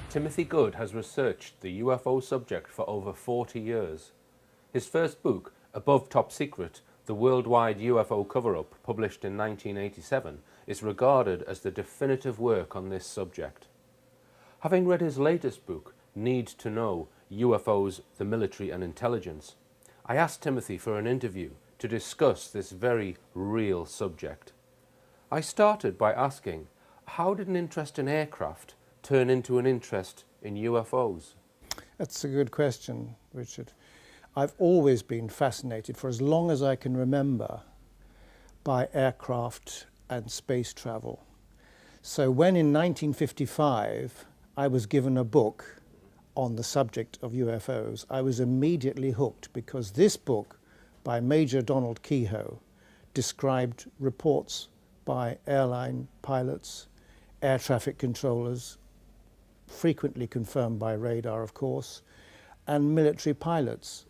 Timothy Good has researched the UFO subject for over 40 years. His first book, Above Top Secret, The Worldwide UFO Cover-Up, published in 1987, is regarded as the definitive work on this subject. Having read his latest book, Need to Know, UFOs, the Military and Intelligence, I asked Timothy for an interview to discuss this very real subject. I started by asking, how did an interest in aircraft turn into an interest in UFOs? That's a good question, Richard. I've always been fascinated, for as long as I can remember, by aircraft and space travel. So when in 1955 I was given a book on the subject of UFOs, I was immediately hooked, because this book by Major Donald Kehoe described reports by airline pilots, air traffic controllers, frequently confirmed by radar, of course, and military pilots.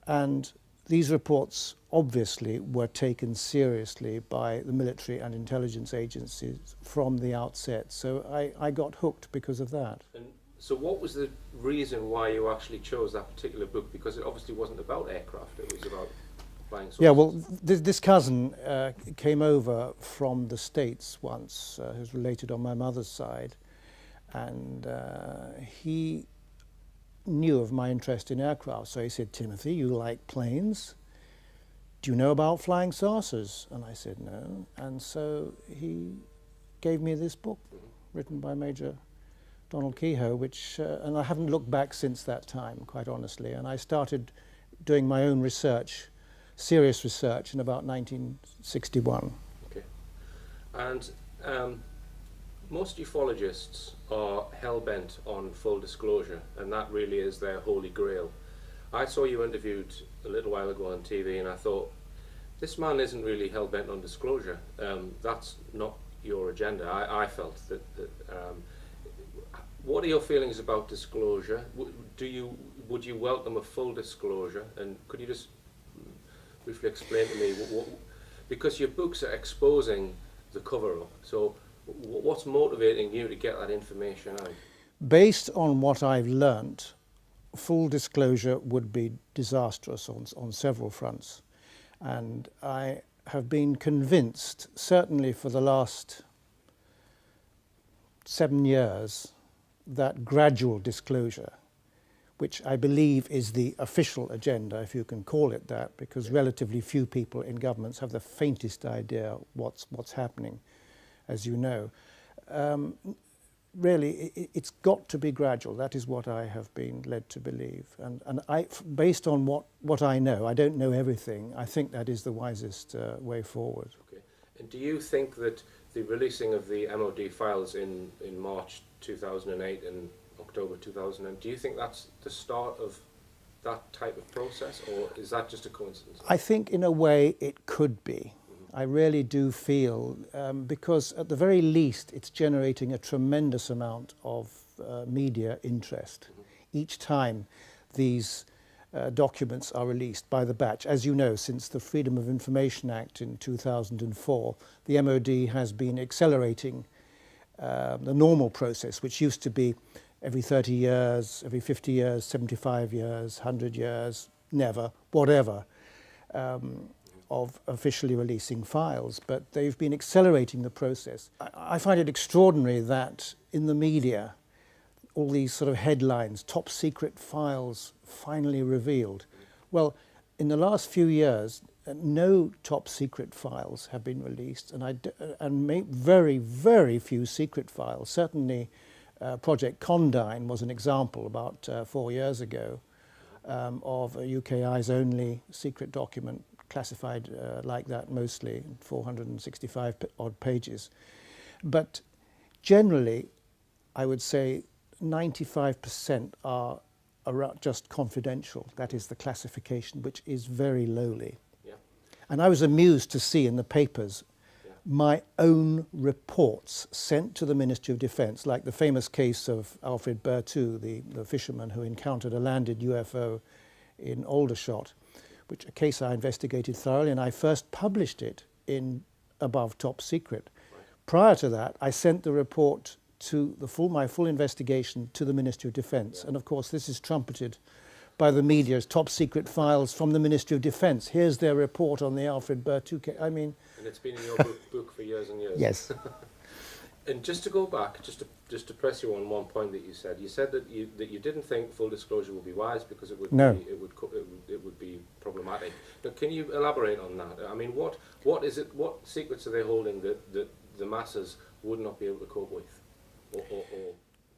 And these reports obviously were taken seriously by the military and intelligence agencies from the outset. So I got hooked because of that. And so what was the reason why you actually chose that particular book? Because it obviously wasn't about aircraft, it was about flying saucers. Yeah, well, this cousin came over from the States once, who's related on my mother's side, and he knew of my interest in aircraft. So he said, "Timothy, you like planes? Do you know about flying saucers?" And I said, "No." And so he gave me this book, written by Major Donald Kehoe, which, and I haven't looked back since that time, quite honestly. And I started doing my own research, serious research, in about 1961. Okay. And most ufologists are hell-bent on full disclosure, and that really is their holy grail. I saw you interviewed a little while ago on TV, and I thought, this man isn't really hell-bent on disclosure. That's not your agenda. I felt that what are your feelings about disclosure? Would you welcome a full disclosure? And could you just briefly explain to me, because your books are exposing the cover-up, so what's motivating you to get that information out? Based on what I've learnt, full disclosure would be disastrous on several fronts. And I have been convinced, certainly for the last 7 years, that gradual disclosure, which I believe is the official agenda, if you can call it that, because relatively few people in governments have the faintest idea what's happening, as you know. Really, it's got to be gradual. That is what I have been led to believe. And based on what I know, I don't know everything, I think that is the wisest way forward. Okay. And do you think that the releasing of the MOD files in March 2008 and October 2009, do you think that's the start of that type of process, or is that just a coincidence? I think in a way it could be. I really do feel, because at the very least it's generating a tremendous amount of media interest each time these documents are released by the batch. As you know, since the Freedom of Information Act in 2004, the MOD has been accelerating the normal process, which used to be every 30 years, every 50 years, 75 years, 100 years, never, whatever, of officially releasing files. But they've been accelerating the process. I find it extraordinary that in the media, all these sort of headlines, top secret files finally revealed. Well, in the last few years, no top secret files have been released, and very, very few secret files. Certainly, Project Condign was an example about 4 years ago of a UK eyes-only secret document, classified like that mostly, 465 odd pages. But generally, I would say 95% are just confidential. That is the classification, which is very lowly. Yeah. And I was amused to see in the papers my own reports sent to the Ministry of Defence, like the famous case of Alfred Berthoud, the fisherman who encountered a landed UFO in Aldershot, which a case I investigated thoroughly, and I first published it in Above Top Secret. Right. Prior to that, I sent the report to my full investigation to the Ministry of Defence. And of course this is trumpeted by the media as top secret files from the Ministry of Defence. Here's their report on the Alfred Berthoud case. I mean... And it's been in your book for years and years. Yes. And just to go back, just to press you on one point that you said that you didn't think full disclosure would be wise because it would it would be problematic. Now, can you elaborate on that? I mean, what is it? What secrets are they holding that the masses would not be able to cope with? Yeah.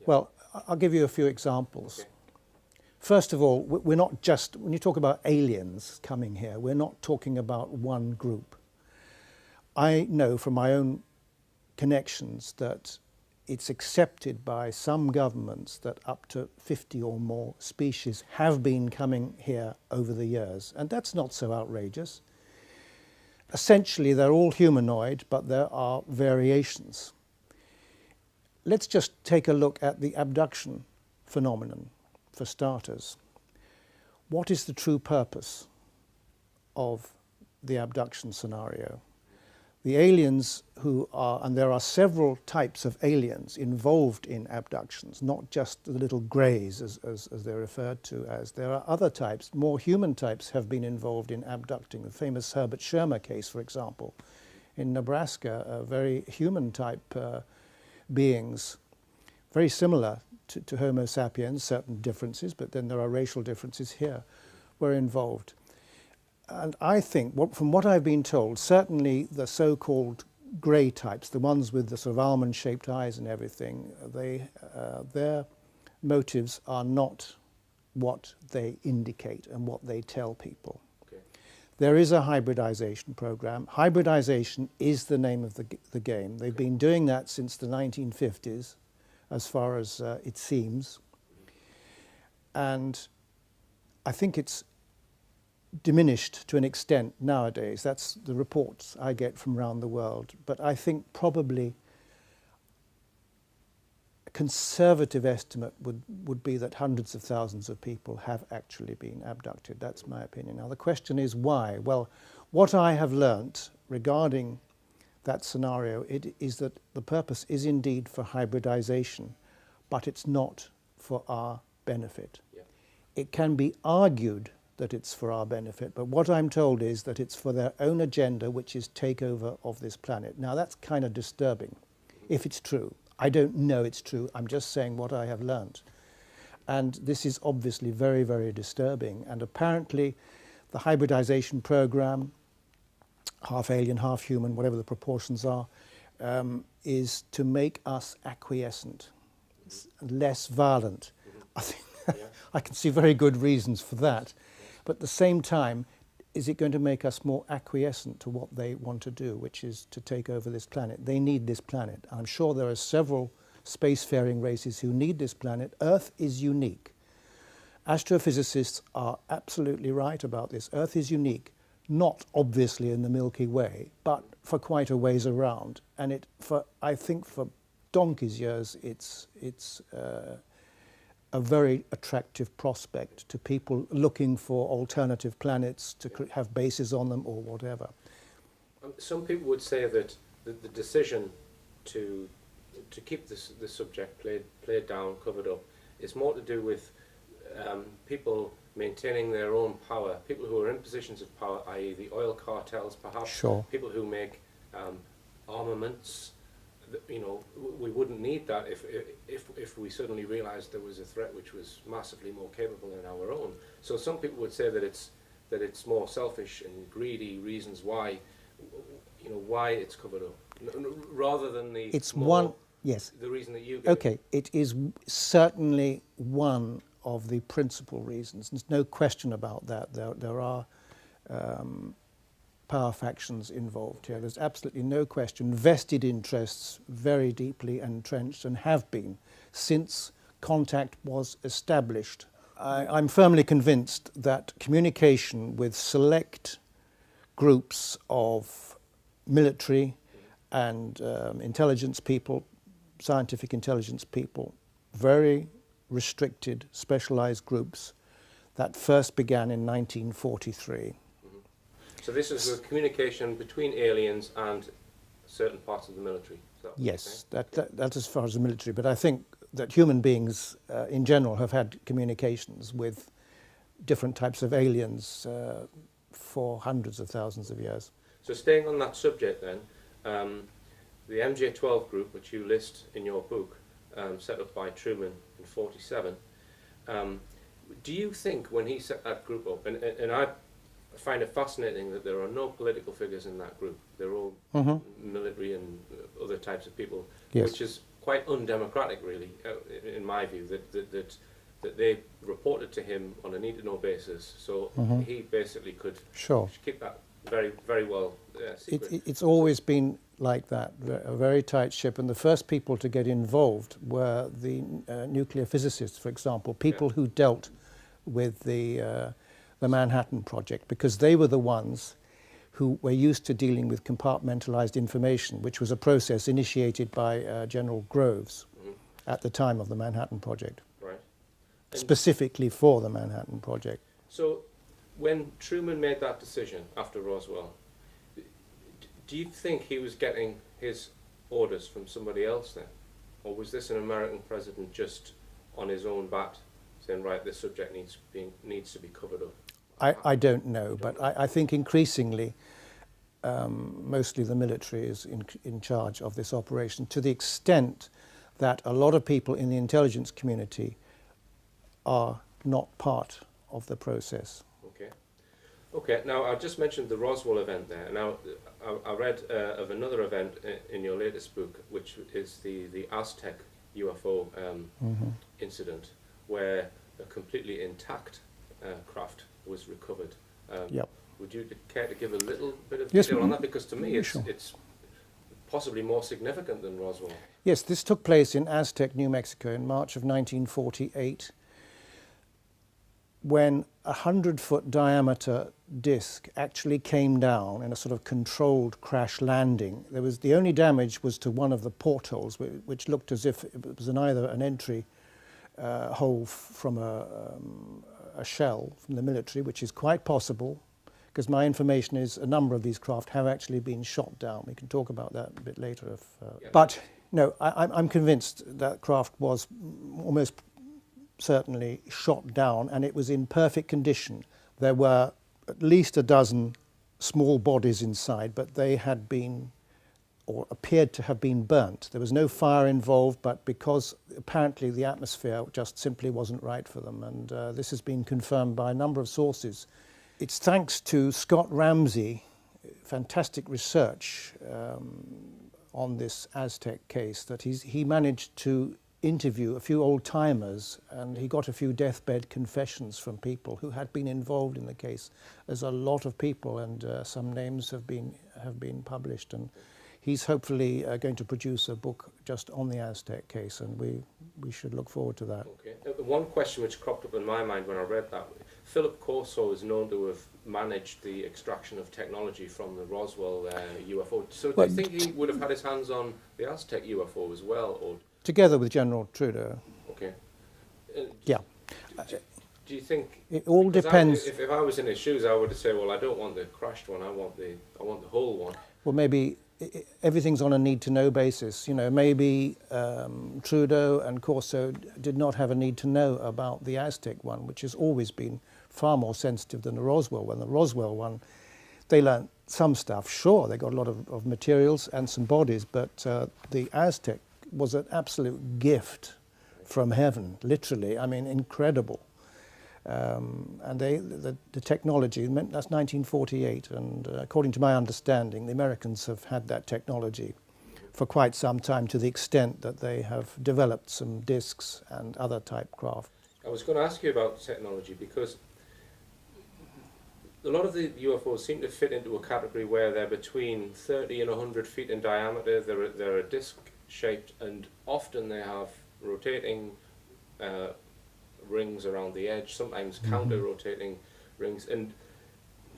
Well, I'll give you a few examples. Okay. First of all, we're not just, when you talk about aliens coming here, we're not talking about one group. I know from my own connections that it's accepted by some governments that up to 50 or more species have been coming here over the years, and that's not so outrageous. Essentially, they're all humanoid, but there are variations. Let's just take a look at the abduction phenomenon, for starters. What is the true purpose of the abduction scenario? The aliens who are, and there are several types of aliens involved in abductions, not just the little greys as they're referred to as. There are other types, more human types have been involved in abducting. The famous Herbert Schirmer case, for example, in Nebraska, very human type beings, very similar to Homo sapiens, certain differences, but then there are racial differences here, were involved. And I think, from what I've been told, certainly the so-called grey types, the ones with the sort of almond-shaped eyes and everything, their motives are not what they indicate and what they tell people. Okay. There is a hybridization program. Hybridization is the name of the game. They've been doing that since the 1950s, as far as it seems. And I think it's diminished to an extent nowadays. That's the reports I get from around the world. But I think probably a conservative estimate would be that hundreds of thousands of people have actually been abducted. That's my opinion. Now the question is why? Well, what I have learnt regarding that scenario is that the purpose is indeed for hybridization, but it's not for our benefit. Yeah. It can be argued that it's for our benefit, but what I'm told is that it's for their own agenda, which is takeover of this planet. Now that's kind of disturbing, if it's true. I don't know it's true, I'm just saying what I have learnt. And this is obviously very, very disturbing. And apparently the hybridization program, half alien, half human, whatever the proportions are, is to make us acquiescent, less violent. I think I can see very good reasons for that. But at the same time, is it going to make us more acquiescent to what they want to do, which is to take over this planet? They need this planet. I'm sure there are several spacefaring races who need this planet. Earth is unique. Astrophysicists are absolutely right about this. Earth is unique, not obviously in the Milky Way, but for quite a ways around. And I think for donkey's years, it's a very attractive prospect to people looking for alternative planets to have bases on them or whatever. Some people would say that the decision to keep this subject played down, covered up, is more to do with people maintaining their own power, people who are in positions of power, i.e. the oil cartels perhaps, sure. People who make armaments. You know, we wouldn't need that if we suddenly realised there was a threat which was massively more capable than our own. So some people would say that it's more selfish and greedy reasons why, you know, why it's covered up, rather than the the reason that you gave. Okay, it is certainly one of the principal reasons. There's no question about that. There are power factions involved here. There's absolutely no question. Vested interests very deeply entrenched and have been since contact was established. I'm firmly convinced that communication with select groups of military and intelligence people, scientific intelligence people, very restricted, specialized groups that first began in 1943. So this is the communication between aliens and certain parts of the military. Is that what you're saying? Yes, that's as far as the military. But I think that human beings in general have had communications with different types of aliens for hundreds of thousands of years. So staying on that subject then, the MJ-12 group, which you list in your book, set up by Truman in '47, do you think when he set that group up, and I find it fascinating that there are no political figures in that group, they're all military and other types of people, Yes. which is quite undemocratic really, in my view, that they reported to him on a need-to-know basis, so he basically could Sure. keep that very, very well secret. It's always been like that, a very tight ship, and the first people to get involved were the nuclear physicists, for example, people who dealt with the Manhattan Project, because they were the ones who were used to dealing with compartmentalized information, which was a process initiated by General Groves at the time of the Manhattan Project, Right. specifically for the Manhattan Project. So when Truman made that decision after Roswell, do you think he was getting his orders from somebody else then? Or was this an American president just on his own bat saying, right, this subject needs to be covered up? I don't know, but I think increasingly mostly the military is in charge of this operation, to the extent that a lot of people in the intelligence community are not part of the process. Okay. Okay, now I just mentioned the Roswell event there. Now I read of another event in your latest book, which is the Aztec UFO incident, where a completely intact craft was recovered. Yep. Would you care to give a little bit of Yes, detail on that? Because to me sure. it's possibly more significant than Roswell. Yes, this took place in Aztec, New Mexico in March of 1948, when a 100-foot diameter disc actually came down in a sort of controlled crash landing. The only damage was to one of the portholes, which looked as if it was either an entry hole from a shell from the military, which is quite possible, because my information is a number of these craft have actually been shot down. We can talk about that a bit later. But no, I'm convinced that craft was almost certainly shot down, and it was in perfect condition. There were at least a dozen small bodies inside, but they had been, or appeared to have been burnt. There was no fire involved, but because apparently the atmosphere just simply wasn't right for them, and this has been confirmed by a number of sources. It's thanks to Scott Ramsey, fantastic research on this Aztec case, that he managed to interview a few old-timers, and he got a few deathbed confessions from people who had been involved in the case. There's a lot of people, and some names have been published, and he's hopefully going to produce a book just on the Aztec case, and we should look forward to that. Okay. One question which cropped up in my mind when I read that, Philip Corso is known to have managed the extraction of technology from the Roswell UFO. So do you think he would have had his hands on the Aztec UFO as well? Or together with General Trudeau. Okay. Yeah. Do you think it all depends? If I was in his shoes, I would say, well, I don't want the crashed one. I want the whole one. Well, maybe everything's on a need-to-know basis. You know, maybe Trudeau and Corso did not have a need to know about the Aztec one, which has always been far more sensitive than the Roswell one. The Roswell one, they learned some stuff. Sure, they got a lot of materials and some bodies, but the Aztec was an absolute gift from heaven, literally. I mean, incredible. And the technology, that's 1948, and according to my understanding, the Americans have had that technology for quite some time, to the extent that they have developed some discs and other type craft. I was going to ask you about technology, because a lot of the UFOs seem to fit into a category where they're between 30 and 100 feet in diameter. They're a disc-shaped, and often they have rotating rings around the edge, sometimes counter-rotating rings. And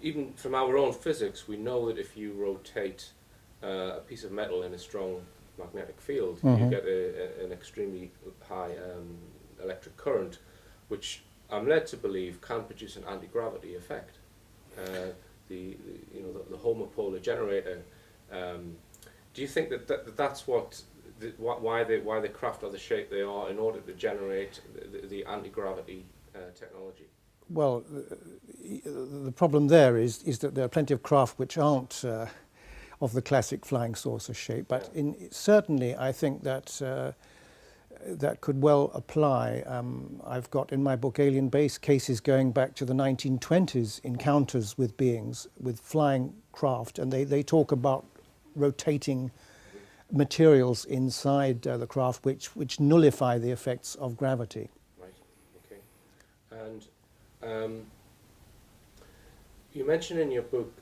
even from our own physics, we know that if you rotate a piece of metal in a strong magnetic field, you get an extremely high electric current, which I'm led to believe can produce an anti-gravity effect. The homopolar generator Do you think that's why the craft are the shape they are, in order to generate the anti-gravity technology? Well, the problem there is that there are plenty of craft which aren't of the classic flying saucer shape, but certainly I think that that could well apply. I've got in my book Alien Base cases going back to the 1920s, encounters with beings, with flying craft, and they talk about rotating materials inside the craft which nullify the effects of gravity. Right, okay. And you mention in your book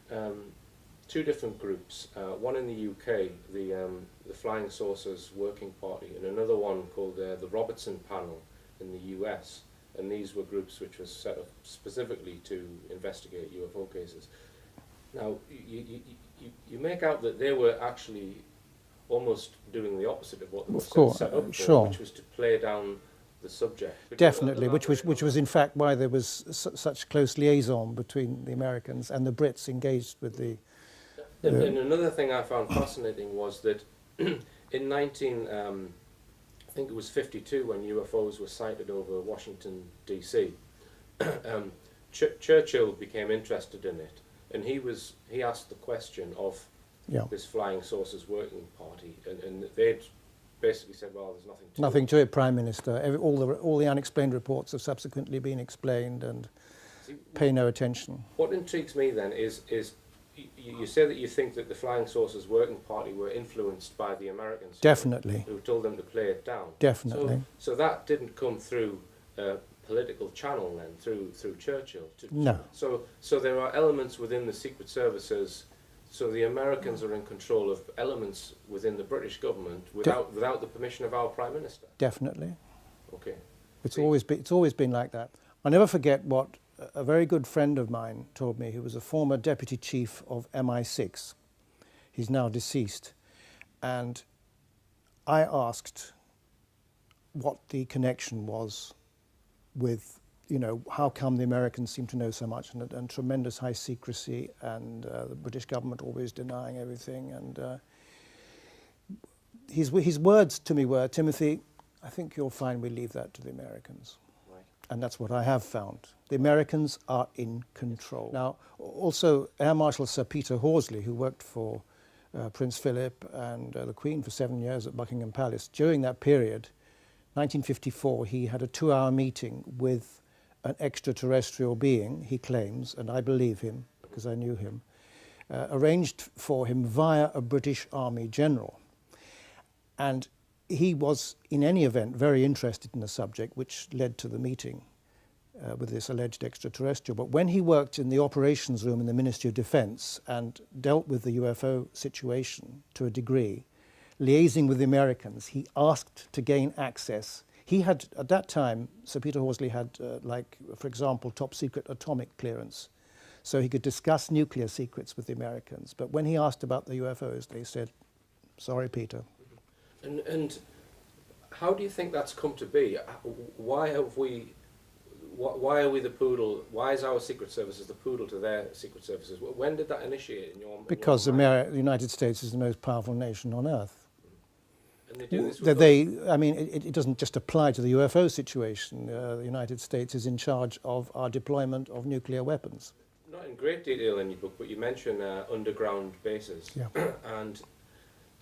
two different groups, one in the UK, the Flying Saucers Working Party, and another one called the Robertson Panel in the US. And these were groups which were set up specifically to investigate UFO cases. Now, you make out that they were actually almost doing the opposite of what they were set up for, which was to play down the subject. Definitely, which was in fact why there was such close liaison between the Americans and the Brits engaged with the... And another thing I found fascinating was that in I think it was 52, when UFOs were sighted over Washington, D.C., Churchill became interested in it, and he asked the question of this Flying Saucers Working Party, and they'd basically said, well, there's nothing to it. Prime Minister. All the unexplained reports have subsequently been explained, and pay no attention. What intrigues me then is you say that you think that the Flying Saucers Working Party were influenced by the Americans. Definitely. Who told them to play it down. Definitely. So that didn't come through a political channel then, through Churchill. No. So there are elements within the Secret Services. So the Americans are in control of elements within the British government without the permission of our Prime Minister. Definitely. Okay. It's always been like that. I'll never forget what a very good friend of mine told me, who was a former deputy chief of MI6. He's now deceased. And I asked what the connection was with, you know, how come the Americans seem to know so much, and tremendous high secrecy, and the British government always denying everything. And his words to me were, Timothy, I think you'll find we leave that to the Americans. Right. And that's what I have found. The Americans are in control. Now, also Air Marshal Sir Peter Horsley, who worked for Prince Philip and the Queen for 7 years at Buckingham Palace, during that period, 1954, he had a 2-hour meeting with an extraterrestrial being, he claims, and I believe him because I knew him, arranged for him via a British Army general. And he was, in any event, very interested in the subject, which led to the meeting with this alleged extraterrestrial. But when he worked in the operations room in the Ministry of Defence and dealt with the UFO situation to a degree, liaising with the Americans, he asked to gain access. He had, at that time, Sir Peter Horsley had, like, for example, top secret atomic clearance. So he could discuss nuclear secrets with the Americans. But when he asked about the UFOs, they said, sorry, Peter. And how do you think that's come to be? Why are we the poodle? Why is our Secret Services the poodle to their Secret Services? When did that initiate in your Because the United States is the most powerful nation on Earth. And they do this with I mean, it doesn't just apply to the UFO situation. The United States is in charge of our deployment of nuclear weapons. Not in great detail in your book, but you mention underground bases. Yeah. And,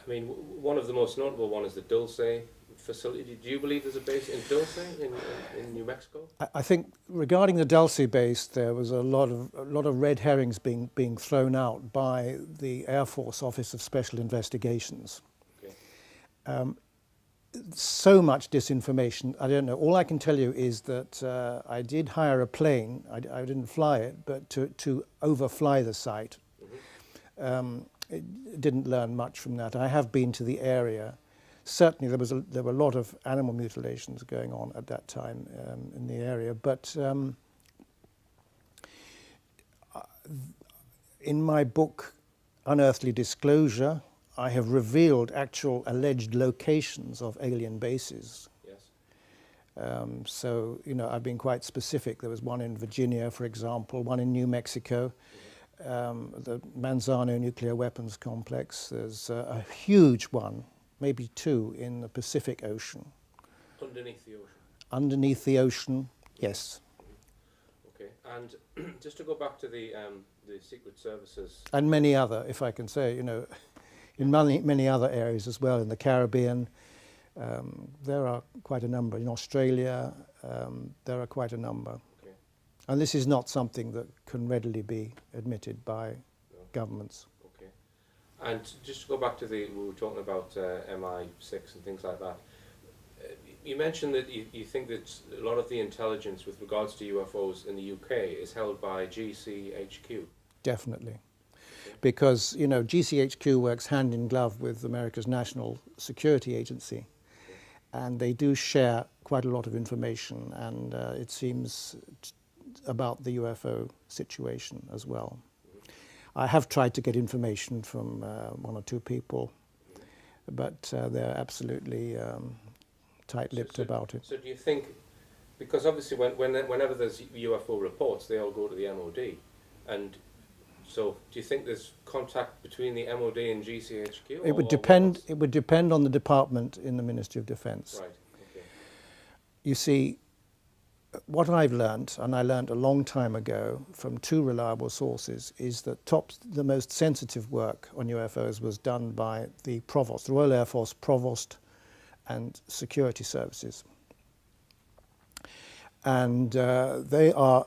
I mean, one of the most notable one is the Dulce facility. Do you believe there's a base in Dulce in New Mexico? I think regarding the Dulce base, there was a lot of red herrings being thrown out by the Air Force Office of Special Investigations. Okay. So much disinformation. I don't know. All I can tell you is that I did hire a plane. I didn't fly it, but to overfly the site. Mm-hmm. It didn't learn much from that. I have been to the area. Certainly there were a lot of animal mutilations going on at that time in the area, but in my book, Unearthly Disclosure, I have revealed actual alleged locations of alien bases. Yes. So, you know, I've been quite specific. There was one in Virginia, for example, one in New Mexico. the Manzano nuclear weapons complex. There's a huge one, maybe two, in the Pacific Ocean. Underneath the ocean? Underneath the ocean, yes. Okay, and just to go back to the Secret Services... And many other, if I can say, you know, in many other areas as well, in the Caribbean, there are quite a number. In Australia, there are quite a number. Okay. And this is not something that can readily be admitted by governments. Okay. And just to go back to we were talking about MI6 and things like that. You mentioned that you think that a lot of the intelligence with regards to UFOs in the UK is held by GCHQ. Definitely. Because, you know, GCHQ works hand in glove with America's National Security Agency. And they do share quite a lot of information, and it seems about the UFO situation as well. I have tried to get information from one or two people, but they're absolutely tight-lipped about it. So do you think, because obviously whenever there's UFO reports, they all go to the MOD, and so do you think there's contact between the MOD and GCHQ? It would depend. It would depend on the department in the Ministry of Defence. Right. Okay. You see, what I've learnt, and I learnt a long time ago from two reliable sources, is that the most sensitive work on UFOs was done by the Provost, the Royal Air Force Provost and Security Services. And they are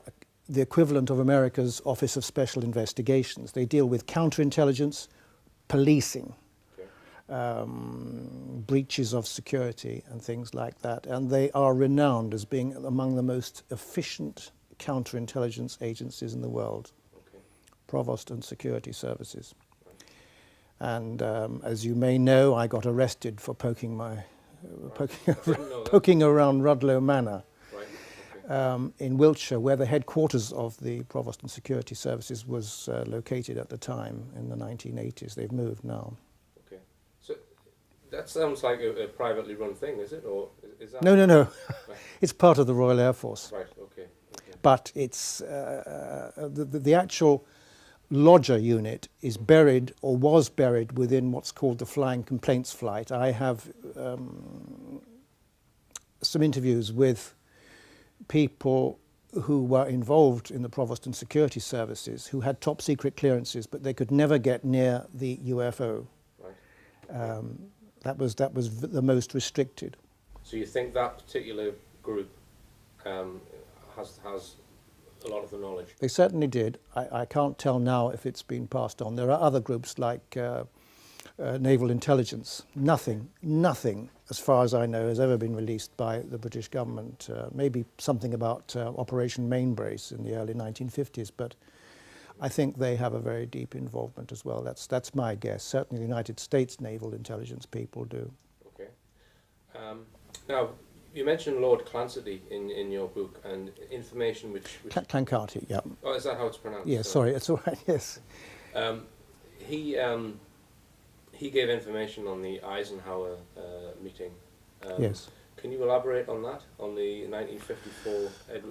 the equivalent of America's Office of Special Investigations. They deal with counterintelligence, policing, breaches of security and things like that. And they are renowned as being among the most efficient counterintelligence agencies in the world. Okay. Provost and Security Services. Right. And as you may know, I got arrested for poking around Rudloe Manor. In Wiltshire, where the headquarters of the Provost and Security Services was located at the time in the 1980s. They've moved now. Okay. So that sounds like a privately run thing, is it? Or is that... No. Right. It's part of the Royal Air Force. Right, okay. But it's the actual lodger unit is buried, or was buried, within what's called the Flying Complaints Flight. I have some interviews with people who were involved in the Provost and Security Services who had top secret clearances, but they could never get near the UFO. Right. That was the most restricted. So you think that particular group has a lot of the knowledge? They certainly did. I can't tell now if it's been passed on. There are other groups like naval intelligence. Nothing, as far as I know, has ever been released by the British government. Maybe something about Operation Mainbrace in the early 1950s, but I think they have a very deep involvement as well. That's my guess. Certainly the United States naval intelligence people do. Okay. Now, you mentioned Lord Clancy in your book, and information which... Clancarty, yeah. Oh, is that how it's pronounced? Yes, sorry, it's all right, yes. He gave information on the Eisenhower meeting. Yes. Can you elaborate on that, on the 1954,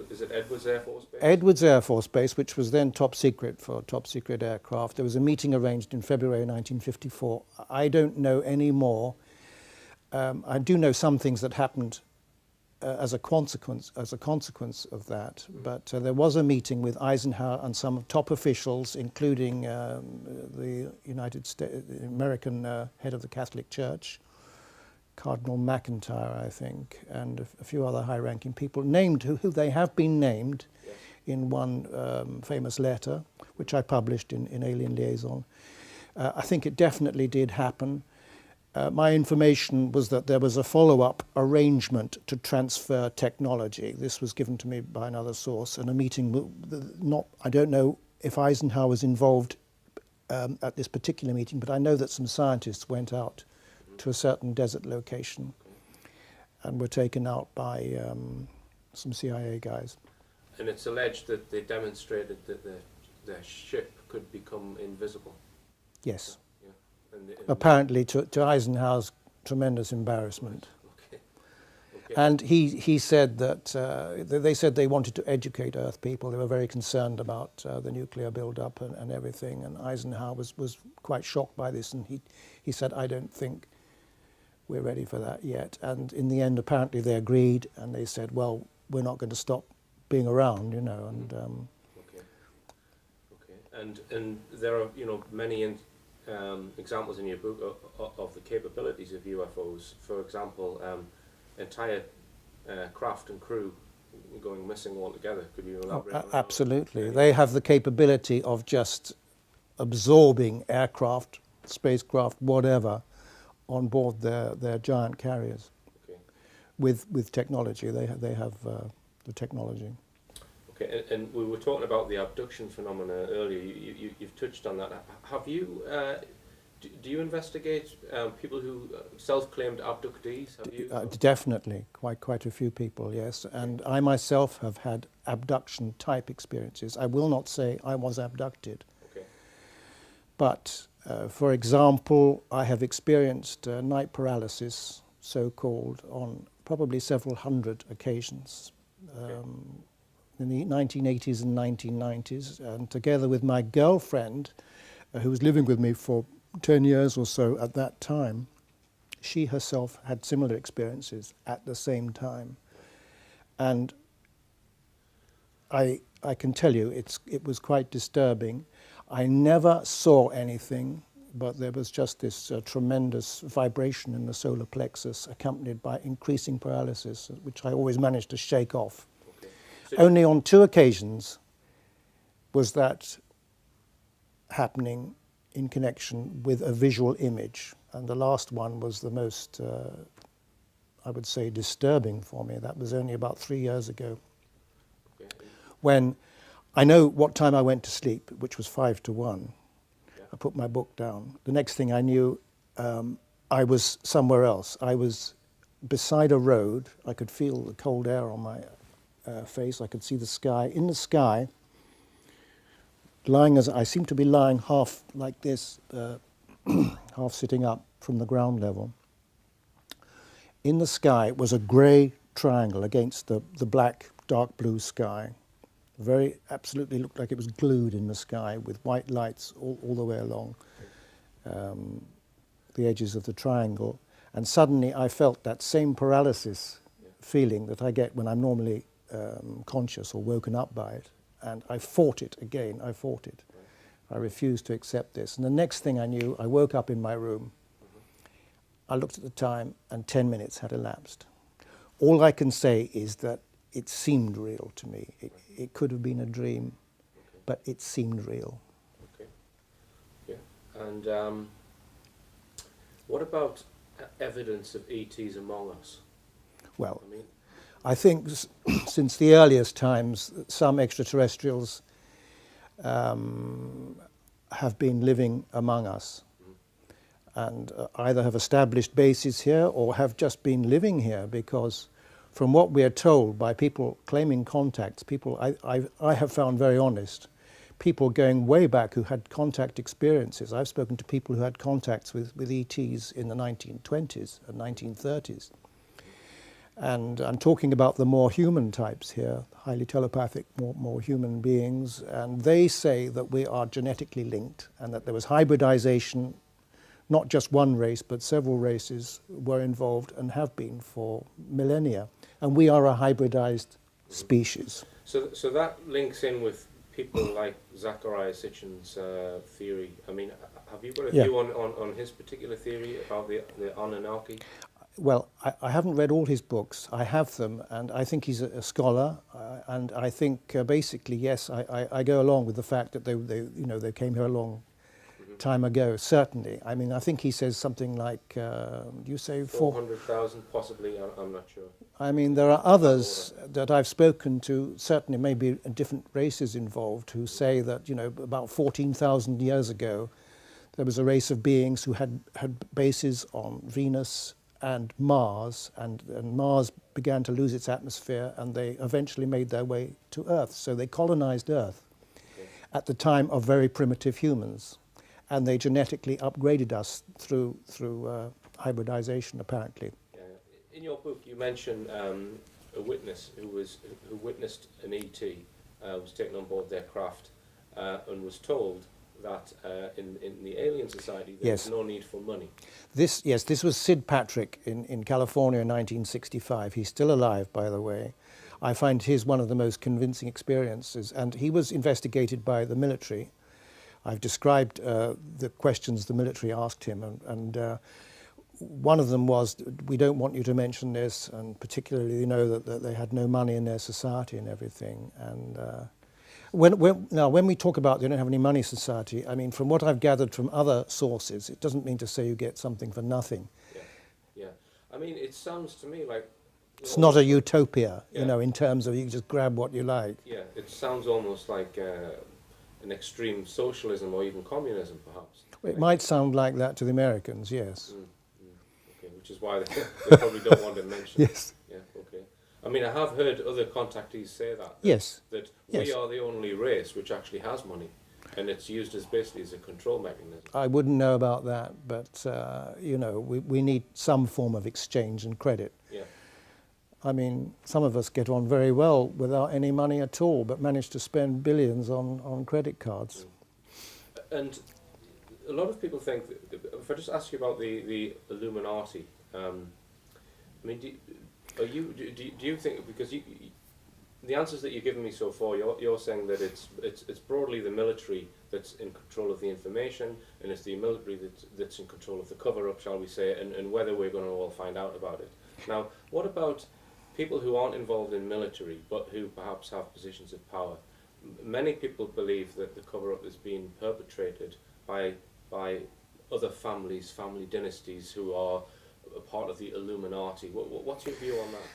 is it Edwards Air Force Base? Edwards Air Force Base, which was then top secret for top secret aircraft. There was a meeting arranged in February 1954. I don't know any more. I do know some things that happened as a consequence of that. But there was a meeting with Eisenhower and some top officials, including the American head of the Catholic Church, Cardinal McIntyre, I think, and a few other high-ranking people named who they have been named in one famous letter, which I published in Alien Liaison. I think it definitely did happen. My information was that there was a follow-up arrangement to transfer technology. This was given to me by another source, and a meeting, I don't know if Eisenhower was involved at this particular meeting, but I know that some scientists went out to a certain desert location and were taken out by some CIA guys. And it's alleged that they demonstrated that their ship could become invisible. Yes. Yeah. And apparently to Eisenhower's tremendous embarrassment. Okay. And he said that they said they wanted to educate Earth people. They were very concerned about the nuclear build-up and everything. And Eisenhower was quite shocked by this. And he said, I don't think we're ready for that yet. And in the end, apparently they agreed. And they said, well, we're not going to stop being around, you know. And and there are, you know, many examples in your book of the capabilities of UFOs. For example, entire craft and crew going missing altogether. Could you elaborate on that? Absolutely. They have the capability of just absorbing aircraft, spacecraft, whatever, on board their giant carriers. Okay. With technology. They have the technology. Okay, and we were talking about the abduction phenomena earlier. You've touched on that. Have you? Do you investigate people who self-claimed abductees? Have you? Definitely, quite a few people, yes. And I myself have had abduction-type experiences. I will not say I was abducted. Okay. But, for example, I have experienced night paralysis, so-called, on probably several hundred occasions. Okay. In the 1980s and 1990s, and together with my girlfriend, who was living with me for 10 years or so at that time, she herself had similar experiences at the same time. And I can tell you, it was quite disturbing. I never saw anything, but there was just this tremendous vibration in the solar plexus, accompanied by increasing paralysis, which I always managed to shake off. Only on 2 occasions was that happening in connection with a visual image. And the last one was the most, I would say, disturbing for me. That was only about 3 years ago. Okay. When I know what time I went to sleep, which was 5 to 1. Yeah. I put my book down. The next thing I knew, I was somewhere else. I was beside a road. I could feel the cold air on my face. I could see the sky. In the sky, lying as I seemed to be lying half like this, half sitting up from the ground level. In the sky was a grey triangle against the black, dark blue sky. Absolutely looked like it was glued in the sky with white lights all the way along the edges of the triangle. And suddenly I felt that same paralysis feeling that I get when I'm normally conscious or woken up by it, and I fought it again. I fought it. I refused to accept this. And the next thing I knew, I woke up in my room. I looked at the time, and 10 minutes had elapsed. All I can say is that it seemed real to me. It could have been a dream, but it seemed real. Okay. Yeah. And what about evidence of ETs among us? Well, I think since the earliest times, some extraterrestrials have been living among us and either have established bases here or have just been living here, because from what we are told by people claiming contacts, people I have found very honest, people going way back who had contact experiences. I've spoken to people who had contacts with ETs in the 1920s and 1930s. And I'm talking about the more human types here, highly telepathic, more human beings, and they say that we are genetically linked and that there was hybridization, not just one race, but several races were involved and have been for millennia. And we are a hybridized species. So that links in with people like Zecharia Sitchin's theory. I mean, have you got a view on his particular theory about the Anunnaki? Well, I haven't read all his books. I have them, and I think he's a scholar. And I think basically, yes, I go along with the fact that they came here a long time ago. Certainly, I mean, I think he says something like, you say 400,000, possibly. I'm not sure. I mean, there are others that I've spoken to. Certainly, maybe different races involved, who say that about 14,000 years ago, there was a race of beings who had bases on Venus and Mars, and Mars began to lose its atmosphere, and they eventually made their way to Earth. So they colonized Earth at the time of very primitive humans, and they genetically upgraded us through hybridization, apparently. In your book, you mention a witness who witnessed an ET, was taken on board their craft, and was told that in the alien society there's Yes. no need for money. This was Sid Patrick in California in 1965. He's still alive, by the way. I find his one of the most convincing experiences, and he was investigated by the military. I've described the questions the military asked him, and one of them was, we don't want you to mention this, and particularly, you know, that they had no money in their society and everything. And when we talk about they don't have any money society, I mean, from what I've gathered from other sources, it doesn't mean to say you get something for nothing. Yeah, yeah. I mean, it sounds to me like... It's not a utopia, yeah, you know, in terms of you can just grab what you like. Yeah, it sounds almost like an extreme socialism or even communism, perhaps. It might sound like that to the Americans, yes. Okay, which is why they probably don't want to mention it. Yes. Yeah, okay. I mean, I have heard other contactees say that. Yes. That Yes. we are the only race which actually has money, and it's used as basically as a control mechanism. I wouldn't know about that, but, you know, we need some form of exchange and credit. Yeah. I mean, some of us get on very well without any money at all, but manage to spend billions on credit cards. And a lot of people think, if I just ask you about the Illuminati, I mean, do you think, because the answers that you've given me so far, you're saying that it's broadly the military that's in control of the information, and it's the military that's in control of the cover-up, shall we say, and whether we're going to all find out about it. Now, what about people who aren't involved in military, but who perhaps have positions of power? Many people believe that the cover-up is being perpetrated by other families, family dynasties who are a part of the Illuminati. What's your view on that?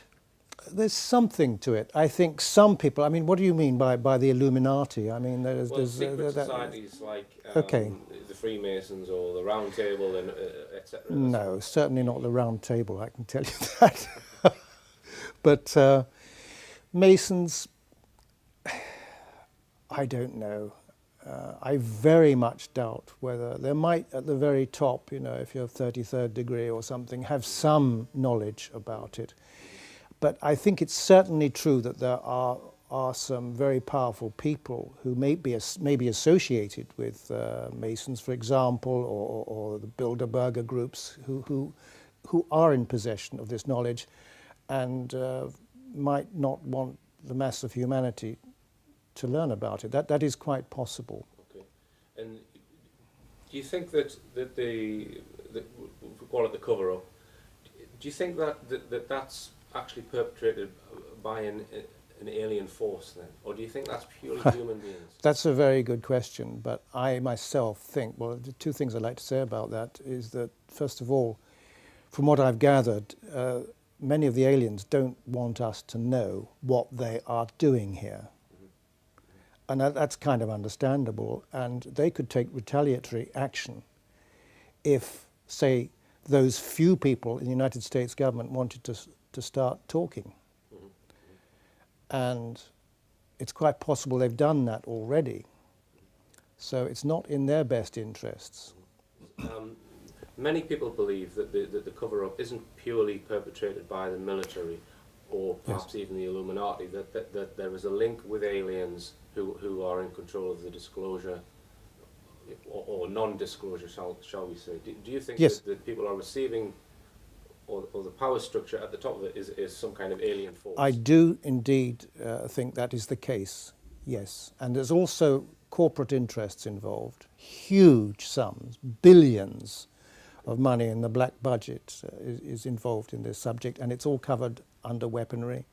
There's something to it. I think some people, I mean, what do you mean by the Illuminati? I mean, there's secret societies like okay. The Freemasons or the Round Table and etc. No, certainly not the Round Table, I can tell you that. But Masons, I don't know. I very much doubt whether there might, at the very top, you know, if you're 33rd degree or something, have some knowledge about it. But I think it's certainly true that there are some very powerful people who may be associated with Masons, for example, or the Bilderberger groups who are in possession of this knowledge and might not want the mass of humanity to learn about it. That is quite possible. Okay. And do you think that we call it the cover-up, do you think that's actually perpetrated by an alien force then? Or do you think that's purely human beings? That's a very good question, but I myself think, well, the two things I'd like to say about that is that, first of all, from what I've gathered, many of the aliens don't want us to know what they are doing here. And that's kind of understandable, and they could take retaliatory action if, say, those few people in the United States government wanted to start talking. And it's quite possible they've done that already. So it's not in their best interests. Many people believe that the cover-up isn't purely perpetrated by the military or perhaps even the Illuminati, that there is a link with aliens who are in control of the disclosure or non-disclosure, shall we say. Do you think that people are receiving, or the power structure at the top of it is some kind of alien force? I do indeed think that is the case, yes. And there's also corporate interests involved, huge sums, billions of money in the black budget is involved in this subject, and it's all covered under weaponry.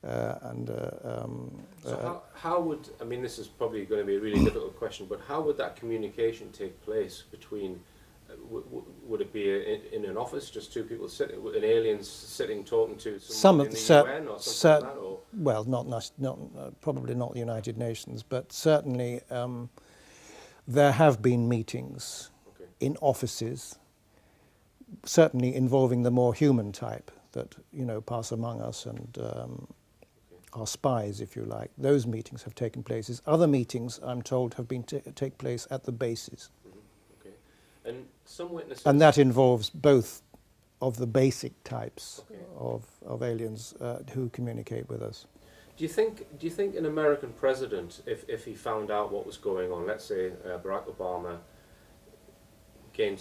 So how would, I mean, this is probably going to be a really difficult question, but how would that communication take place between, would it be in an office, just two people sitting, an aliens sitting talking to someone in the UN or something like that? Or? Well, probably not the United Nations, but certainly there have been meetings in offices, certainly involving the more human type that, you know, pass among us and are spies, if you like. Those meetings have taken place. Other meetings, I'm told, have been take place at the bases. Okay. And some witnesses... And that involves both of the basic types of aliens who communicate with us. Do you think an American president, if he found out what was going on, let's say Barack Obama gained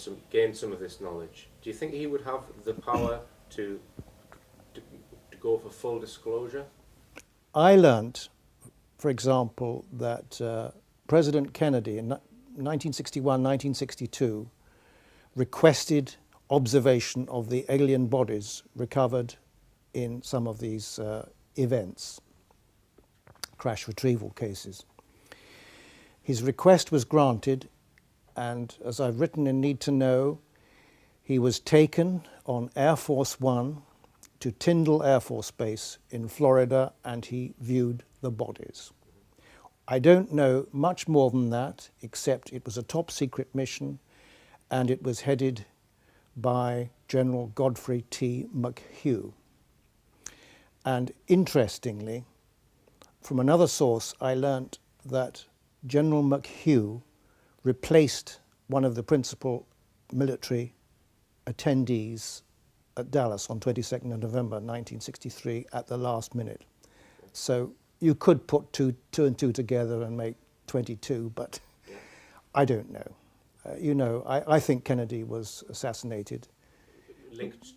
some of this knowledge, do you think he would have the power to go for full disclosure? I learnt, for example, that President Kennedy in 1961, 1962 requested observation of the alien bodies recovered in some of these events, crash retrieval cases. His request was granted, and as I've written in Need to Know, he was taken on Air Force One to Tyndall Air Force Base in Florida, and he viewed the bodies. I don't know much more than that, except it was a top secret mission, and it was headed by General Godfrey T. McHugh. And interestingly, from another source, I learnt that General McHugh replaced one of the principal military attendees at Dallas on 22nd of November 1963 at the last minute. So you could put two and two together and make 22, but I don't know. You know, I think Kennedy was assassinated Linked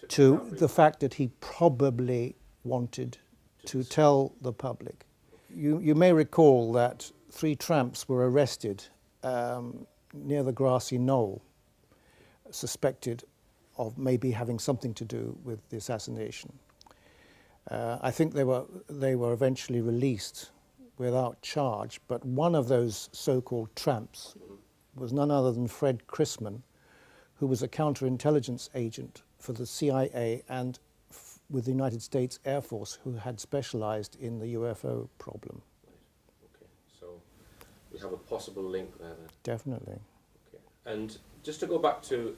to the fact that he probably wanted to tell the public. You may recall that 3 tramps were arrested near the grassy knoll, suspected of maybe having something to do with the assassination. I think they were eventually released without charge, but one of those so-called tramps was none other than Fred Chrisman, who was a counterintelligence agent for the CIA and with the United States Air Force, who had specialized in the UFO problem. Right. Okay, so we have a possible link there then. Definitely. Okay, and just to go back to,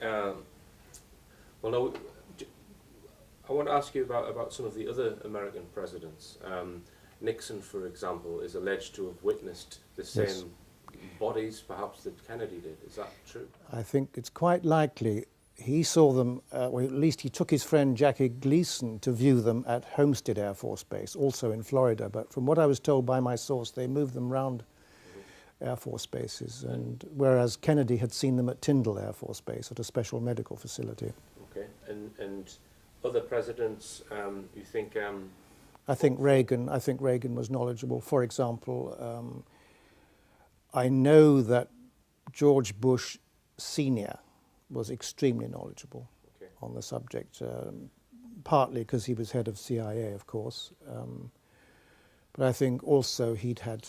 well, no, I want to ask you about some of the other American presidents. Nixon, for example, is alleged to have witnessed the same bodies, perhaps, that Kennedy did. Is that true? I think it's quite likely. He saw them, well, at least he took his friend Jackie Gleason to view them at Homestead Air Force Base, also in Florida. But from what I was told by my source, they moved them around Air Force bases, and whereas Kennedy had seen them at Tyndall Air Force Base at a special medical facility. Okay, and other presidents, you think? I think Reagan was knowledgeable. For example, I know that George Bush Sr. was extremely knowledgeable on the subject, partly because he was head of CIA, of course, but I think also he'd had,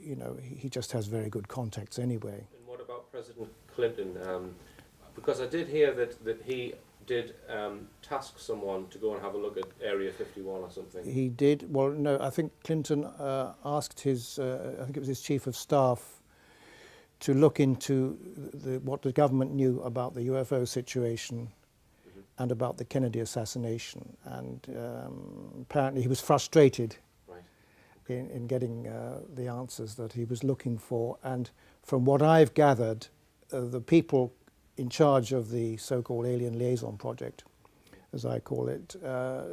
you know, he just has very good contacts anyway. And what about President Clinton? Because I did hear that he did task someone to go and have a look at Area 51 or something. He did. Well, no, I think Clinton asked his, I think it was his chief of staff, to look into what the government knew about the UFO situation and about the Kennedy assassination. And apparently he was frustrated in getting the answers that he was looking for. And from what I've gathered, the people in charge of the so-called Alien Liaison Project, as I call it,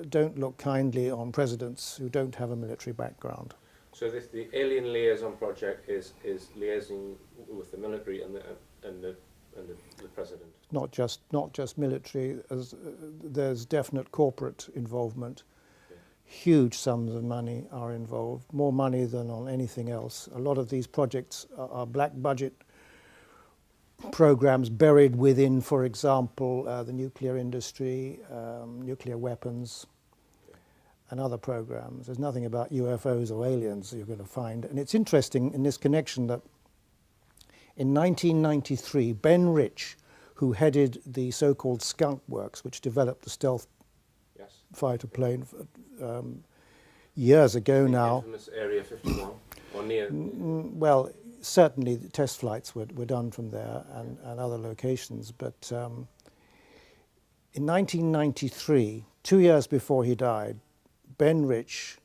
don't look kindly on presidents who don't have a military background. So the Alien Liaison Project is liaising with the military and the president. Not just military. There's definite corporate involvement. Okay. Huge sums of money are involved, more money than on anything else. A lot of these projects are black budget programs buried within, for example, the nuclear industry, nuclear weapons, and other programs. There's nothing about UFOs or aliens that you're going to find. And it's interesting in this connection that in 1993, Ben Rich, who headed the so-called Skunk Works, which developed the stealth fighter plane years ago now. Infamous Area 51, or near? Well, certainly the test flights were done from there and other locations. But in 1993, 2 years before he died, Ben Rich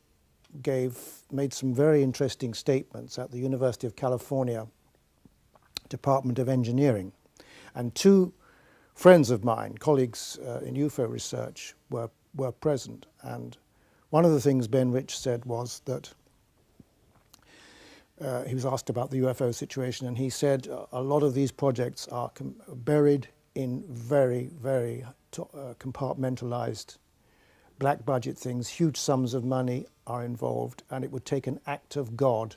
made some very interesting statements at the University of California Department of Engineering. And 2 friends of mine, colleagues in UFO research, were present. And one of the things Ben Rich said was that he was asked about the UFO situation, and he said a lot of these projects are buried in very, very compartmentalized black budget things. Huge sums of money are involved, and it would take an act of God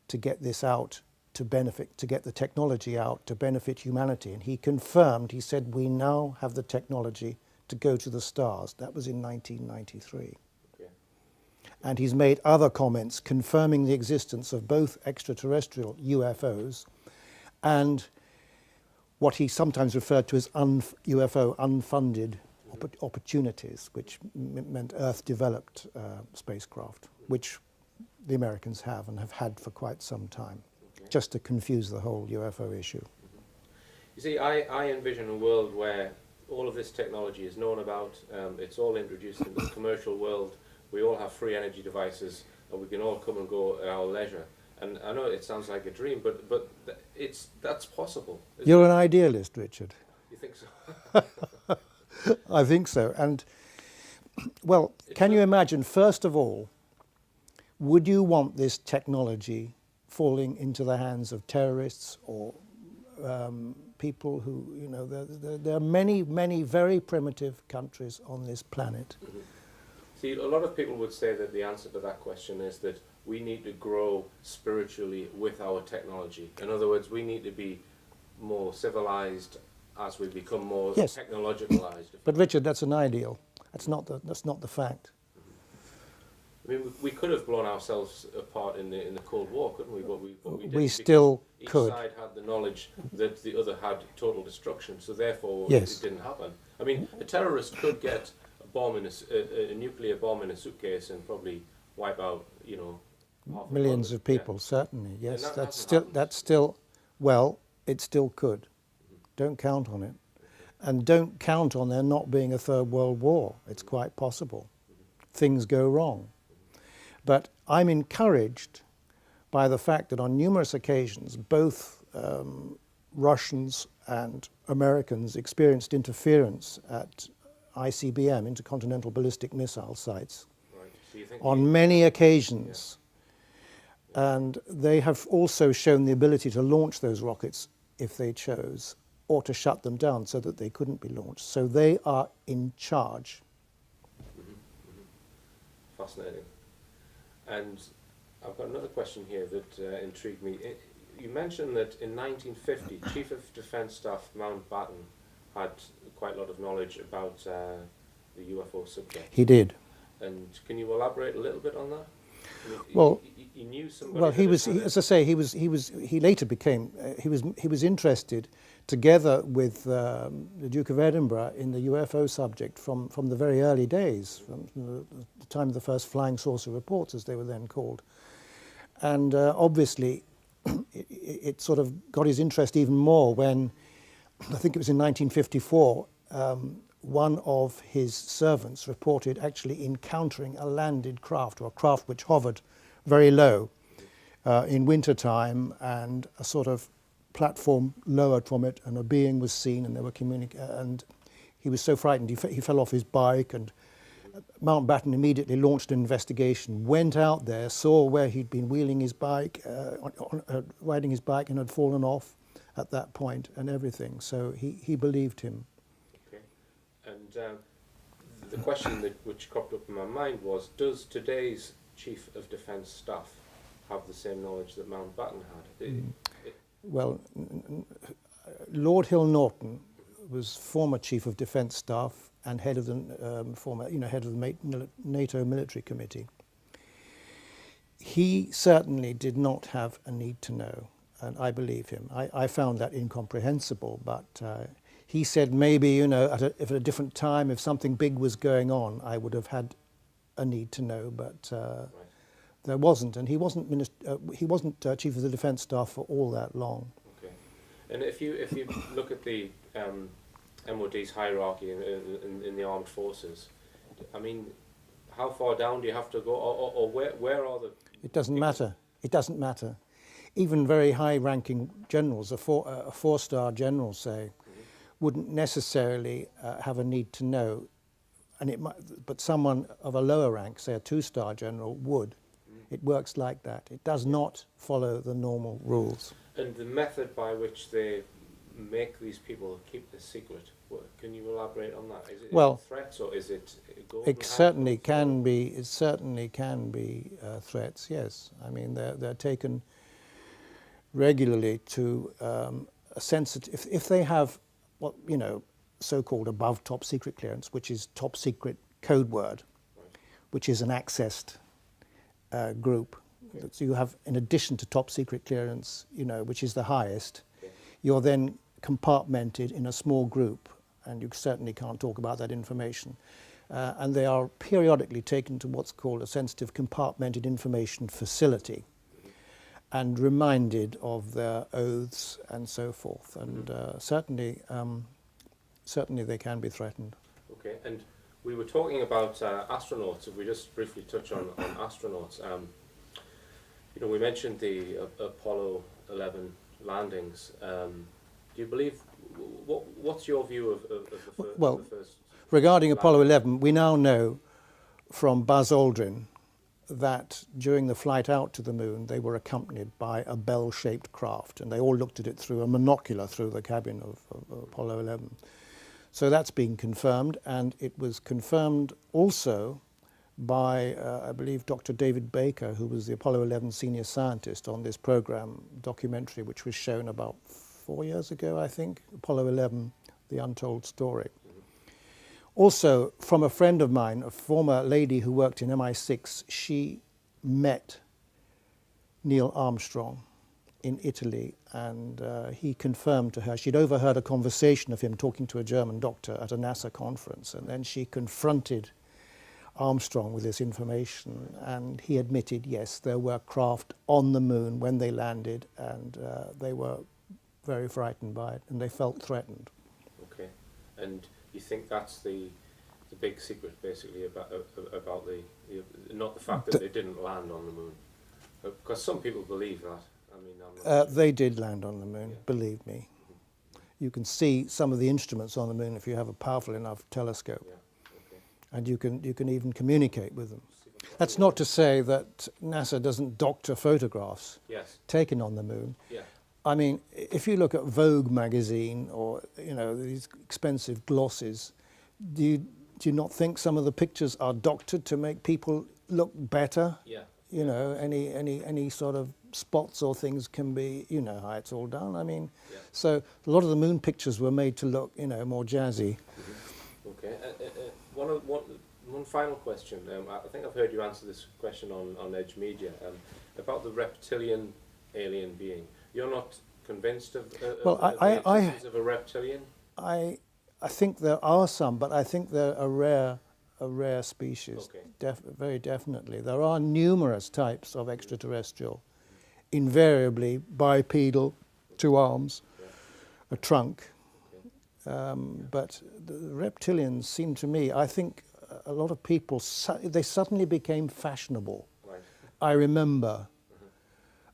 to get this out, to get the technology out, to benefit humanity. And he confirmed, he said, we now have the technology to go to the stars. That was in 1993. Okay. And he's made other comments confirming the existence of both extraterrestrial UFOs and what he sometimes referred to as UFO unfunded opportunities, which meant Earth-developed spacecraft, which the Americans have and have had for quite some time, just to confuse the whole UFO issue. You see, I envision a world where all of this technology is known about, it's all introduced into the commercial world, we all have free energy devices, and we can all come and go at our leisure. And I know it sounds like a dream, but that's possible. You're an idealist, Richard. You think so? I think so. And, well, can you imagine, first of all, would you want this technology falling into the hands of terrorists or people who, you know, there are many, many very primitive countries on this planet? Mm-hmm. See, a lot of people would say that the answer to that question is that we need to grow spiritually with our technology. In other words, we need to be more civilized as we become more technologicalized. But Richard, that's an ideal. That's not the fact. I mean, we could have blown ourselves apart in the Cold War, couldn't we? But we didn't. We still could. Each side had the knowledge that the other had total destruction, so therefore yes. It didn't happen. I mean, a terrorist could get a bomb in a nuclear bomb in a suitcase and probably wipe out, you know, millions of people. Certainly, yes. That's still well, it still could. Mm-hmm. Don't count on it, and don't count on there not being a third world war. It's quite possible. Mm-hmm. Things go wrong. But I'm encouraged by the fact that on numerous occasions, both Russians and Americans experienced interference at ICBM, Intercontinental Ballistic Missile sites, right. So you think on many occasions. Yeah. And they have also shown the ability to launch those rockets if they chose, or to shut them down so that they couldn't be launched. So they are in charge. Mm-hmm. Mm-hmm. Fascinating. And I've got another question here that intrigued me. You mentioned that in 1950, Chief of Defence Staff Mountbatten had quite a lot of knowledge about the UFO subject. He did. And can you elaborate a little bit on that? I mean, well, he knew somebody. Well, as I say, he later became he was interested, together with the Duke of Edinburgh, in the UFO subject from the very early days, from the time of the first flying saucer reports, as they were then called. And obviously, it sort of got his interest even more when, I think it was in 1954, one of his servants reported actually encountering a landed craft, or a craft which hovered very low in wintertime, and a sort of platform lowered from it, and a being was seen, and they were and he was so frightened he fell off his bike, and Mountbatten immediately launched an investigation, went out there, saw where he'd been wheeling his bike, riding his bike, and had fallen off at that point and everything. So he believed him. Okay. And the question which cropped up in my mind was, does today's Chief of Defence Staff have the same knowledge that Mountbatten had? Well, Lord Hill Norton was former Chief of Defence Staff and head of the head of the NATO Military Committee. He certainly did not have a need to know, and I believe him. I found that incomprehensible, but he said maybe, you know, if at a different time, if something big was going on, I would have had a need to know, but there wasn't, and he wasn't Chief of the Defence Staff for all that long. Okay, and if you look at the MOD's hierarchy in the armed forces, I mean, how far down do you have to go, or where are the? It doesn't matter. It doesn't matter. Even very high-ranking generals, a four-star general, say, wouldn't necessarily have a need to know, and it might, but someone of a lower rank, say a two-star general, would. It works like that. It does not follow the normal rules. And the method by which they make these people keep the secret, can you elaborate on that? Is it threats, or is it golden it certainly can be. It certainly can be threats. Yes, I mean they're taken regularly to a sensitive. If they have what so-called above top secret clearance, which is top secret code word, which is an accessed group. Okay. So you have, in addition to top secret clearance, which is the highest, you're then compartmented in a small group, and you certainly can't talk about that information. And they are periodically taken to what's called a sensitive compartmented information facility and reminded of their oaths and so forth. And certainly they can be threatened. Okay, and we were talking about astronauts. If we just briefly touch on astronauts, we mentioned the Apollo 11 landings. Do you believe? What's your view of the first? Regarding Apollo 11, we now know from Buzz Aldrin that during the flight out to the moon, they were accompanied by a bell-shaped craft, and they all looked at it through a monocular through the cabin of Apollo 11. So that's been confirmed, and it was confirmed also by, I believe, Dr. David Baker, who was the Apollo 11 senior scientist on this program documentary, which was shown about 4 years ago, I think, Apollo 11, The Untold Story. Also, from a friend of mine, a former lady who worked in MI6, she met Neil Armstrong in Italy, and he confirmed to her, she'd overheard a conversation of him talking to a German doctor at a NASA conference, and then she confronted Armstrong with this information, and he admitted, yes, there were craft on the moon when they landed, and they were very frightened by it, and they felt threatened. Okay, and you think that's the big secret, basically, about the not the fact that they didn't land on the moon, because some people believe that. I mean, they did land on the moon, believe me. You can see some of the instruments on the moon if you have a powerful enough telescope. And you can even communicate with them. That's not to say that NASA doesn't doctor photographs taken on the moon. Yeah. I mean, if you look at Vogue magazine or these expensive glosses, do you not think some of the pictures are doctored to make people look better? Yeah. Any sort of spots or things can be, how it's all done. I mean, so a lot of the moon pictures were made to look, more jazzy. Okay. One final question. I think I've heard you answer this question on Edge Media about the reptilian alien being. You're not convinced of the existence of a reptilian? I think there are some, but I think they're a rare species. Okay. Very definitely. There are numerous types of extraterrestrial, invariably bipedal, 2 arms, a trunk. But the reptilians seem to me, I think a lot of people, they suddenly became fashionable. Right. I remember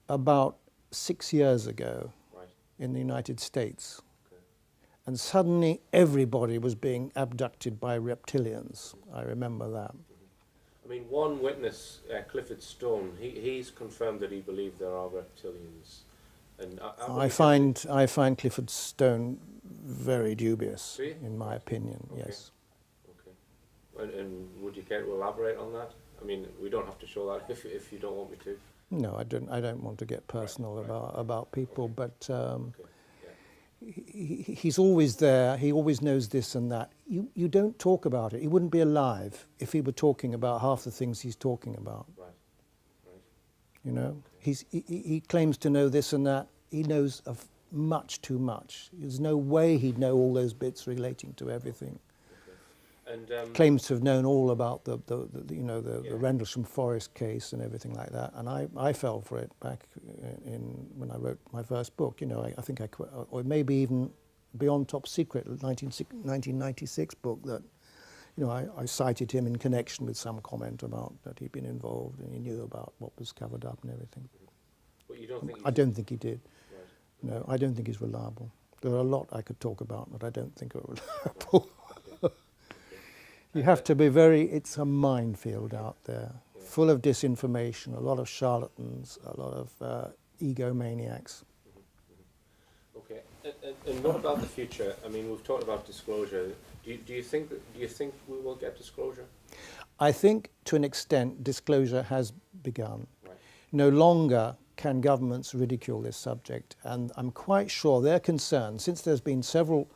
about 6 years ago in the United States, and suddenly everybody was being abducted by reptilians. I remember that. I mean, one witness, Clifford Stone, he's confirmed that he believed there are reptilians. And I find Clifford Stone very dubious, in my opinion. Okay. Yes. Okay. And would you care to elaborate on that? I mean, we don't have to show that if you don't want me to. No, I don't want to get personal about people, but he's always there. He always knows this and that. You don't talk about it. He wouldn't be alive if he were talking about half the things he's talking about. Right. He claims to know this and that. He knows of much too much. There's no way he'd know all those bits relating to everything. Okay. And claims to have known all about the Rendlesham Forest case and everything like that. And I fell for it back when I wrote my first book. I think or maybe even Beyond Top Secret, 1996 book that. I cited him in connection with some comment about that he'd been involved and he knew about what was covered up and everything. But you don't think I don't think he did. Right. No, I don't think he's reliable. There are a lot I could talk about, but I don't think it will help. You have to be it's a minefield out there, full of disinformation, a lot of charlatans, a lot of egomaniacs. Okay, and what about the future? I mean, we've talked about disclosure. Do you think we will get disclosure? I think, to an extent, disclosure has begun. Right. No longer can governments ridicule this subject, and I'm quite sure they're concerned, since there's been several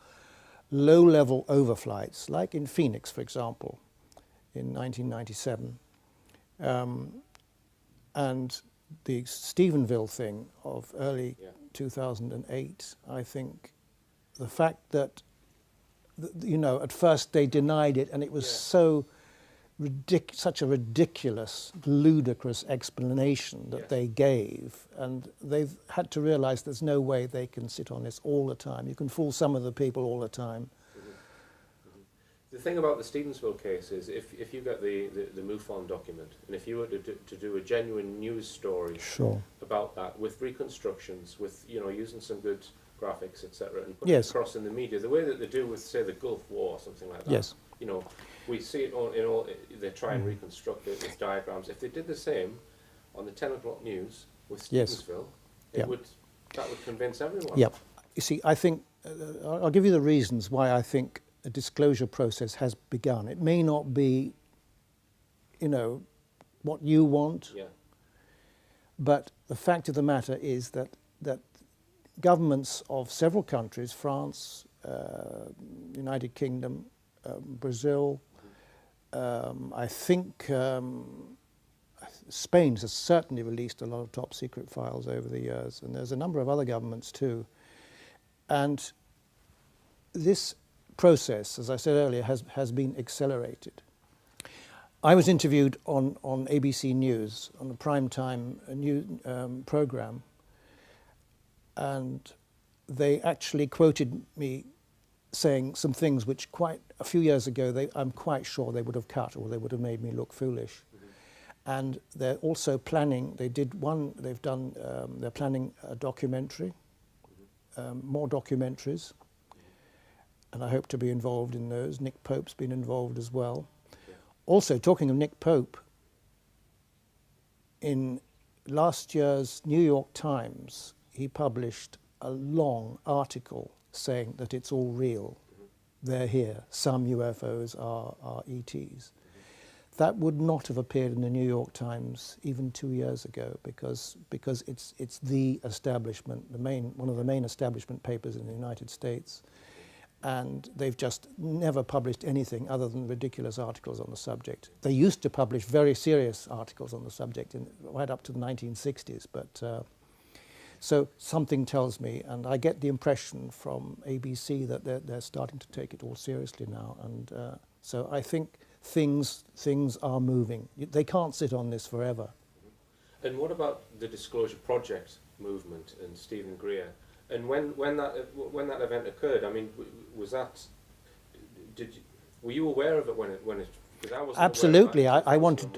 low-level overflights, like in Phoenix, for example, in 1997, and the Stephenville thing of early 2008. I think the fact that, you know, at first they denied it, and it was such a ridiculous, ludicrous explanation that they gave, and they've had to realise there's no way they can sit on this all the time. You can fool some of the people all the time. The thing about the Stevensville case is, if you get the MUFON document, and if you were to do a genuine news story about that, with reconstructions, with, you know, using some good graphics, etc., and put it across in the media, the way that they do with, say, the Gulf War or something like that, you know, we see it in all, they try and reconstruct it with diagrams. If they did the same on the 10 o'clock news with Stevensville, that would convince everyone. Yep. You see, I think, I'll give you the reasons why I think a disclosure process has begun. It may not be, you know, what you want, but the fact of the matter is that governments of several countries, France, United Kingdom, Brazil, I think Spain has certainly released a lot of top secret files over the years, and there's a number of other governments too. And this process, as I said earlier, has been accelerated. I was interviewed on ABC News, on a primetime news program, and they actually quoted me saying some things which quite a few years ago I'm quite sure they would have cut, or they would have made me look foolish. And they're also planning, they're planning a documentary, more documentaries, and I hope to be involved in those. Nick Pope's been involved as well. Also, talking of Nick Pope, in last year's New York Times, he published a long article saying that it's all real. They're here. Some UFOs are ETs. That would not have appeared in the New York Times even 2 years ago, because it's the establishment, one of the main establishment papers in the United States, and they've just never published anything other than ridiculous articles on the subject. They used to publish very serious articles on the subject right up to the 1960s, but so something tells me, and I get the impression from ABC that they're starting to take it all seriously now, and so I think things are moving. They can't sit on this forever. And what about the Disclosure Project movement and Stephen Greer? And when that event occurred, I mean, was that? Were you aware of it when it? Because I wasn't. Absolutely, I wanted.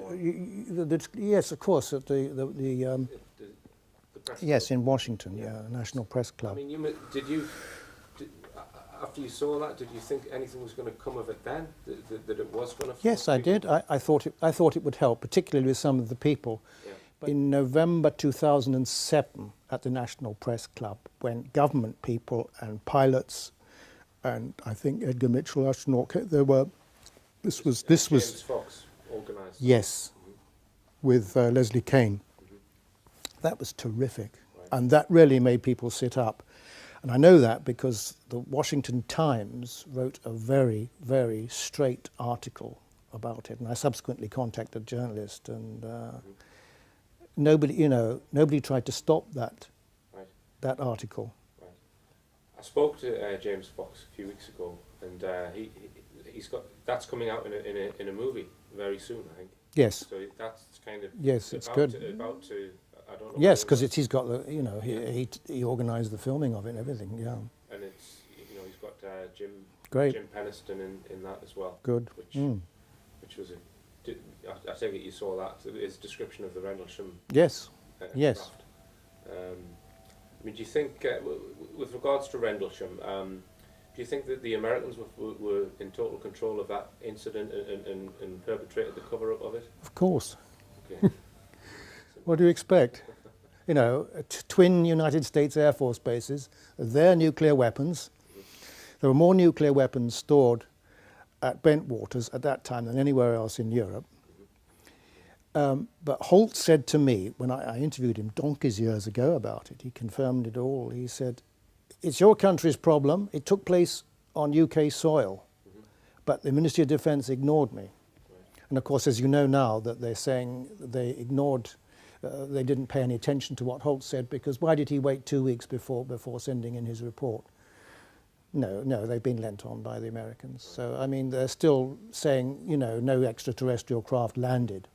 Yes, of course. At the press club. In Washington, National Press Club. I mean, after you saw that, did you think anything was going to come of it then? That it was going to? Yes, I did. I thought it would help, particularly with some of the people. Yeah. But in November 2007, at the National Press Club, when government people and pilots, and I think Edgar Mitchell, astronaut, there were. This was James Fox organised. Yes, with Leslie Kane. That was terrific, and that really made people sit up. And I know that because the Washington Times wrote a very, very straight article about it, and I subsequently contacted a journalist, and nobody tried to stop that article. Right. I spoke to James Fox a few weeks ago, and he's got that's coming out in a movie very soon, I think. Yes. So that's kind of it's good. About to. I don't know. Yes, because he's got the he organised the filming of it and everything. Yeah. And it's he's got Jim Penniston in that as well. Good. Which was I take it you saw that his description of the Rendlesham. Yes. Yes. Craft. mean, do you think, with regards to Rendlesham, do you think that the Americans were in total control of that incident and perpetrated the cover-up of it? Of course. Okay. What do you expect? You know, twin United States Air Force bases, their nuclear weapons. There were more nuclear weapons stored at Bentwaters at that time than anywhere else in Europe. But Holt said to me, when I interviewed him donkeys years ago about it, he confirmed it all, he said, it's your country's problem, it took place on UK soil, but the Ministry of Defence ignored me. And of course, as you know now, that they're saying they ignored, they didn't pay any attention to what Holt said, because why did he wait 2 weeks before sending in his report? No, they've been lent on by the Americans. So, I mean, they're still saying, you know, no extraterrestrial craft landed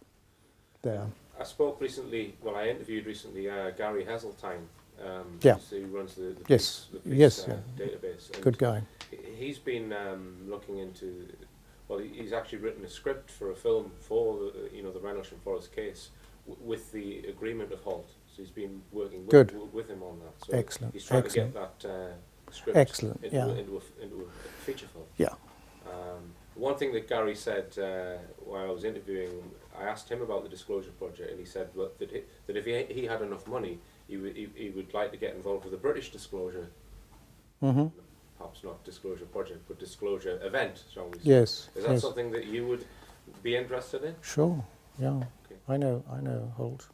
there. I spoke recently, well, I interviewed recently Gary Heseltine, Yeah. who runs the Yes, police, yeah. database. And Good guy. he's been looking into, well, he's actually written a script for a film for the Rendlesham Forest case with the agreement of Holt. So he's been working with him on that. So Excellent. he's trying Excellent. to get that script Excellent. into, Yeah. into a feature film. Yeah. One thing that Gary said while I was interviewing, I asked him about the Disclosure Project, and he said that if he had enough money, he would like to get involved with a British disclosure, perhaps not Disclosure Project, but Disclosure event, shall we say. Yes. Is that yes. something that you would be interested in? Sure. Yeah. Okay. I know Holt.